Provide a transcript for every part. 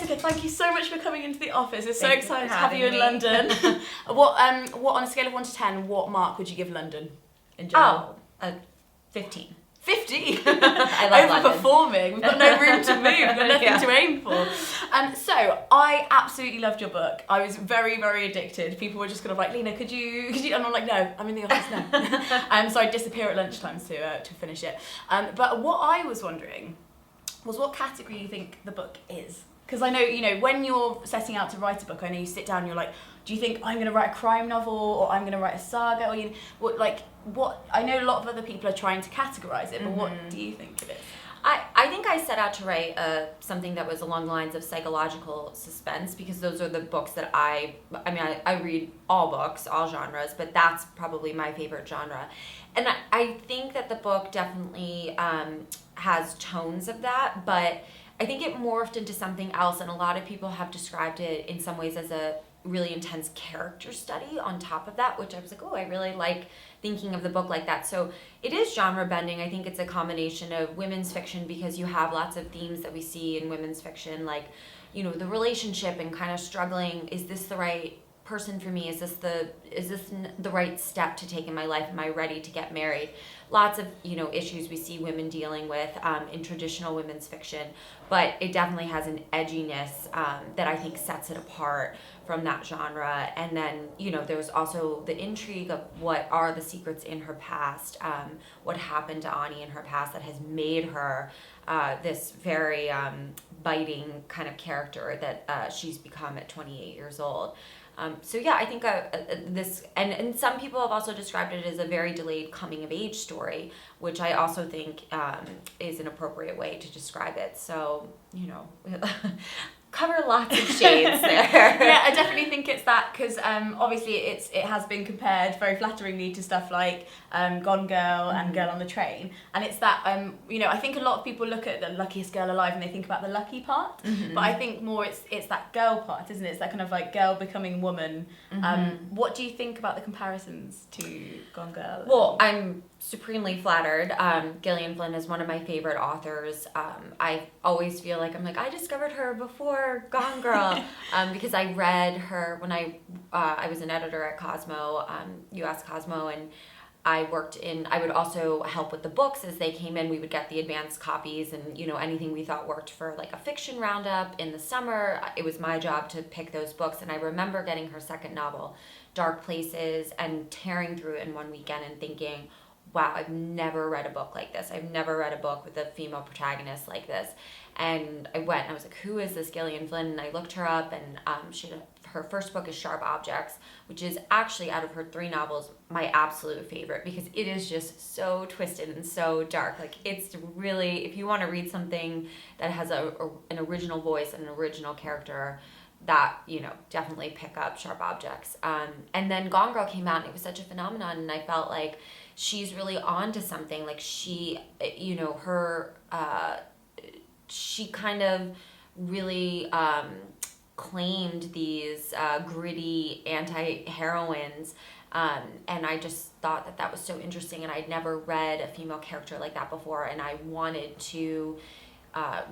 Jessica, thank you so much for coming into the office. It's so Thank you exciting for to have you in having me. London. What on a scale of 1 to 10, what mark would you give London in general? 15. 50. I love London. Overperforming. We've got no room to move. We've got nothing to aim for. So I absolutely loved your book. I was very, very addicted. People were just kind of like, Lena, could you? And I'm like, no, I'm in the office now. So I disappear at lunchtime to finish it. But what I was wondering was what category you think the book is. Because I know, when you're setting out to write a book, I know you sit down and you're like, do you think I'm going to write a crime novel or I'm going to write a saga? Or what? I know a lot of other people are trying to categorize it, but what do you think it is? I think I set out to write something that was along the lines of psychological suspense, because those are the books that I read all books, all genres, but that's probably my favorite genre. And I think that the book definitely has tones of that, but I think it morphed into something else, and a lot of people have described it in some ways as a really intense character study on top of that, which I was like, oh, I really like thinking of the book like that. So it is genre bending. I think it's a combination of women's fiction, because you have lots of themes that we see in women's fiction, like, the relationship and kind of struggling. Is this the right person for me? Is this the right step to take in my life? Am I ready to get married? Lots of issues we see women dealing with in traditional women's fiction, but it definitely has an edginess that I think sets it apart from that genre. And then there's also the intrigue of what are the secrets in her past, what happened to Ani in her past that has made her this very biting kind of character that she's become at 28 years old. I think this, and some people have also described it as a very delayed coming of age story, which I also think is an appropriate way to describe it. So, cover lots of shades there. Yeah, I definitely think it's that, because obviously it has been compared very flatteringly to stuff like Gone Girl and Girl on the Train, and it's that I think a lot of people look at the Luckiest Girl Alive and they think about the lucky part, but I think more it's that girl part, isn't it? It's that kind of like girl becoming woman. What do you think about the comparisons to Gone Girl? Well, I'm supremely flattered. Gillian Flynn is one of my favorite authors. I always feel like I discovered her before Gone Girl, because I read her when I was an editor at Cosmo, US Cosmo, and I would also help with the books as they came in. We would get the advanced copies and, anything we thought worked for like a fiction roundup in the summer. It was my job to pick those books. And I remember getting her second novel, Dark Places, and tearing through it in one weekend and thinking, wow, I've never read a book like this. I've never read a book with a female protagonist like this. And I went and I was like, who is this Gillian Flynn? And I looked her up, and her first book is Sharp Objects, which is actually, out of her 3 novels, my absolute favorite, because it is just so twisted and so dark. Like, it's really, if you want to read something that has an original voice and an original character, that, definitely pick up Sharp Objects. And then Gone Girl came out, and it was such a phenomenon, and I felt like she's really on to something. Like, she, she kind of really claimed these gritty anti-heroines, and I just thought that was so interesting, and I'd never read a female character like that before, and I wanted to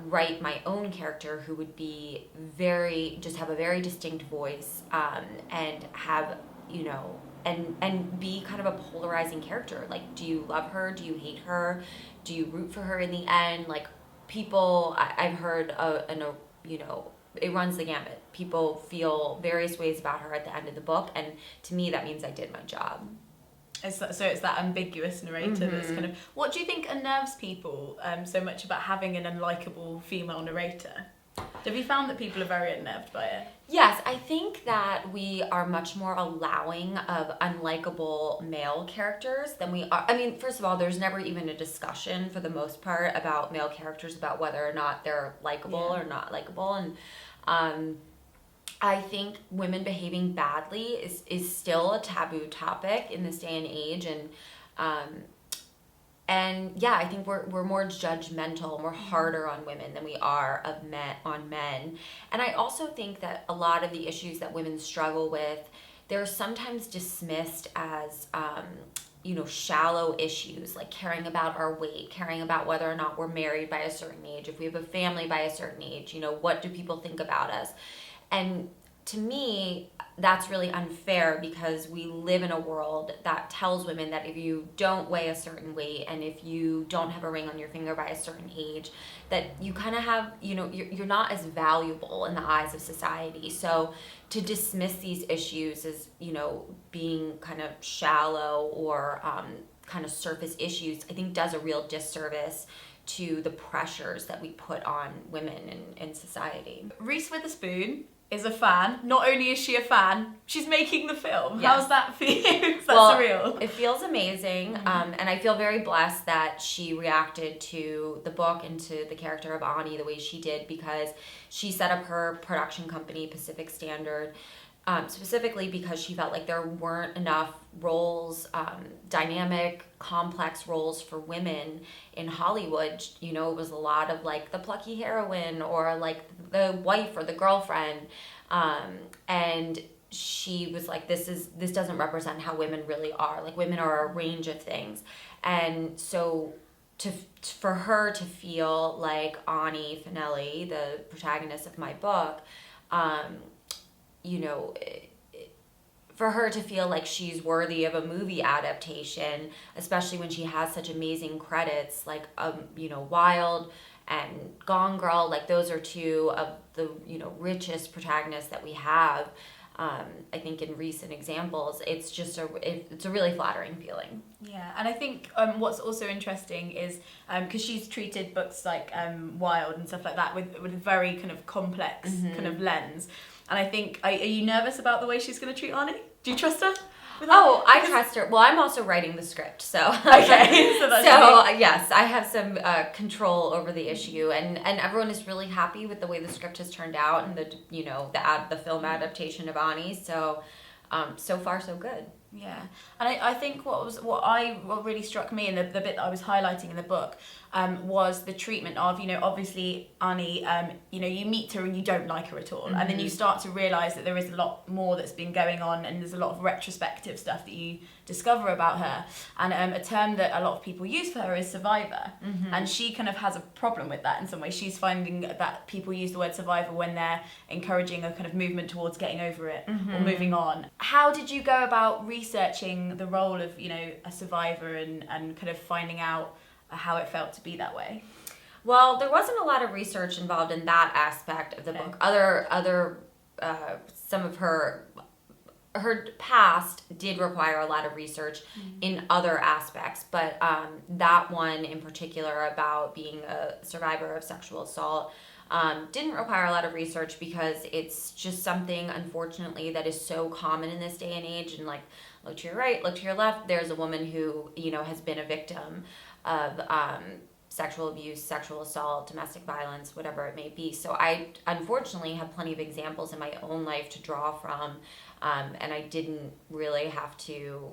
write my own character who would be have a very distinct voice, and have, and be kind of a polarizing character. Like, do you love her? Do you hate her? Do you root for her in the end? Like, people, I've heard, it runs the gamut. People feel various ways about her at the end of the book, and to me that means I did my job. It's that ambiguous narrator that's kind of... What do you think unnerves people so much about having an unlikable female narrator? Have you found that people are very unnerved by it? Yes, I think that we are much more allowing of unlikable male characters than we are. I mean, first of all, there's never even a discussion for the most part about male characters, about whether or not they're likable or not likable. And I think women behaving badly is still a taboo topic in this day and age. And yeah, I think we're more judgmental and we're harder on women than we are on men. And I also think that a lot of the issues that women struggle with, they're sometimes dismissed as, shallow issues, like caring about our weight, caring about whether or not we're married by a certain age, if we have a family by a certain age, what do people think about us? And to me, that's really unfair, because we live in a world that tells women that if you don't weigh a certain weight and if you don't have a ring on your finger by a certain age, that you kind of have, you're not as valuable in the eyes of society. So to dismiss these issues as, being kind of shallow or kind of surface issues, I think does a real disservice to the pressures that we put on women in society. Reese Witherspoon is a fan. Not only is she a fan, she's making the film. Yes. How's that for you? That's surreal. It feels amazing. And I feel very blessed that she reacted to the book and to the character of Ani the way she did, because she set up her production company, Pacific Standard, specifically because she felt like there weren't enough roles, dynamic, complex roles for women in Hollywood. It was a lot of like the plucky heroine or like the wife or the girlfriend. And she was like, this doesn't represent how women really are. Like, women are a range of things. And so for her to feel like Ani FaNelli, the protagonist of my book, for her to feel like she's worthy of a movie adaptation, especially when she has such amazing credits, like, Wild and Gone Girl, like those are two of the, richest protagonists that we have, I think in recent examples. It's just it's a really flattering feeling. Yeah, and I think what's also interesting is because she's treated books like Wild and stuff like that with a very kind of complex kind of lens. And I think, are you nervous about the way she's going to treat Ani? Do you trust her? I trust her. Well, I'm also writing the script, so okay. So yes, I have some control over the issue, and everyone is really happy with the way the script has turned out and the film adaptation of Ani. So, so far so good. Yeah, and I think what really struck me, and the bit that I was highlighting in the book, was the treatment of, obviously Ani, you meet her and you don't like her at all, and then you start to realise that there is a lot more that's been going on, and there's a lot of retrospective stuff that you discover about her, and a term that a lot of people use for her is survivor, and she kind of has a problem with that in some way. She's finding that people use the word survivor when they're encouraging a kind of movement towards getting over it or moving on. How did you go about researching the role of, a survivor and kind of finding out how it felt to be that way? Well, there wasn't a lot of research involved in that aspect of the book. Other some of her past did require a lot of research in other aspects, but that one in particular about being a survivor of sexual assault didn't require a lot of research, because it's just something, unfortunately, that is so common in this day and age. And like, look to your right, look to your left, there's a woman who, has been a victim of sexual abuse, sexual assault, domestic violence, whatever it may be. So I unfortunately have plenty of examples in my own life to draw from, and I didn't really have to,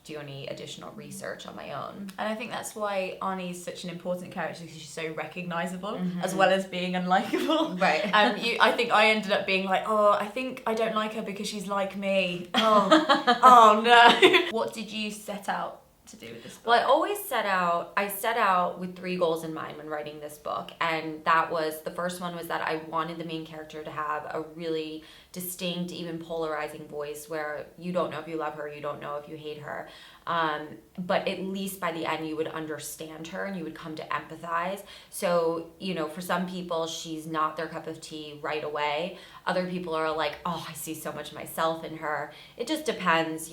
do any additional research on my own. And I think that's why Ani's such an important character, because she's so recognisable, as well as being unlikable. Right. I think I ended up being like, I think I don't like her because she's like me. Oh no. What did you set out to do with this book? Well, I set out with 3 goals in mind when writing this book, and that was, the first one was that I wanted the main character to have a really distinct, even polarizing voice, where you don't know if you love her, you don't know if you hate her, but at least by the end you would understand her and you would come to empathize. So, for some people she's not their cup of tea right away. Other people are like, oh, I see so much of myself in her. It just depends,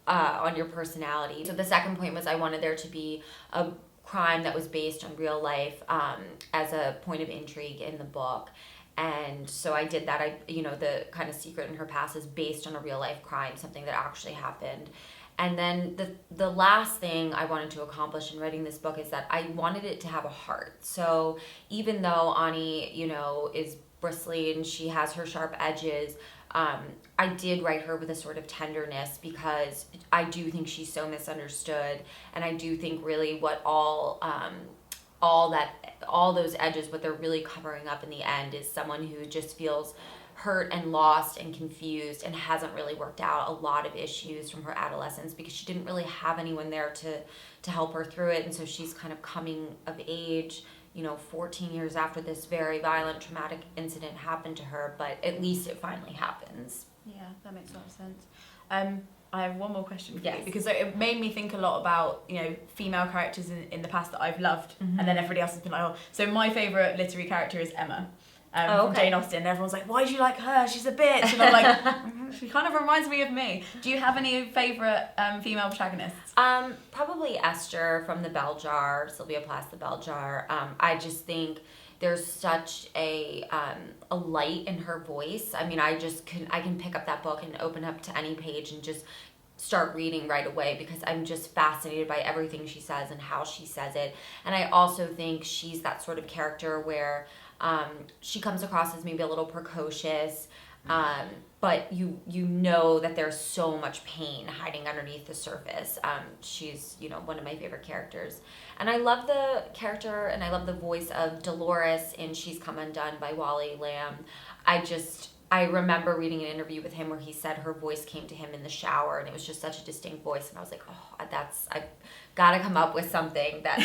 on your personality. So the second point was I wanted there to be a crime that was based on real life as a point of intrigue in the book. And so I did that. The kind of secret in her past is based on a real life crime, something that actually happened. And then the last thing I wanted to accomplish in writing this book is that I wanted it to have a heart. So even though Ani, is bristly and she has her sharp edges, I did write her with a sort of tenderness, because I do think she's so misunderstood, and I do think really what all those edges, what they're really covering up in the end, is someone who just feels hurt and lost and confused and hasn't really worked out a lot of issues from her adolescence because she didn't really have anyone there to help her through it. And so she's kind of coming of age, 14 years after this very violent, traumatic incident happened to her, but at least it finally happens. Yeah, that makes a lot of sense. I have one more question for you, Yes. because it made me think a lot about, female characters in the past that I've loved, and then everybody else has been like, oh. So my favourite literary character is Emma. From Jane Austen. Everyone's like, why do you like her? She's a bitch. And I'm like, she kind of reminds me of me. Do you have any favourite female protagonists? Probably Esther from The Bell Jar, Sylvia Plath, The Bell Jar. I just think there's such a light in her voice. I mean, I can pick up that book and open up to any page and just start reading right away because I'm just fascinated by everything she says and how she says it. And I also think she's that sort of character where she comes across as maybe a little precocious, but you know that there's so much pain hiding underneath the surface. She's, one of my favorite characters. And I love the character and I love the voice of Dolores in She's Come Undone by Wally Lamb. I remember reading an interview with him where he said her voice came to him in the shower and it was just such a distinct voice. And I was like, I've got to come up with something that,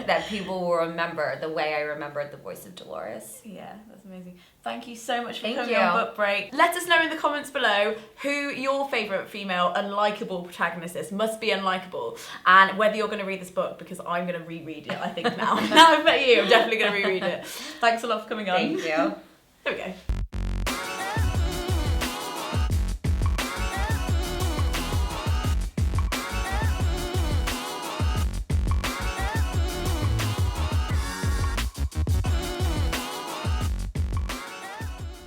that people will remember the way I remembered the voice of Dolores. Yeah, that's amazing. Thank you so much for Thank coming you. on Book Break. Let us know in the comments below who your favourite female unlikable protagonist is. Must be unlikable. And whether you're going to read this book, because I'm going to reread it, I think now. Now I've met you, I'm definitely going to reread it. Thanks a lot for coming on. Thank you. There we go.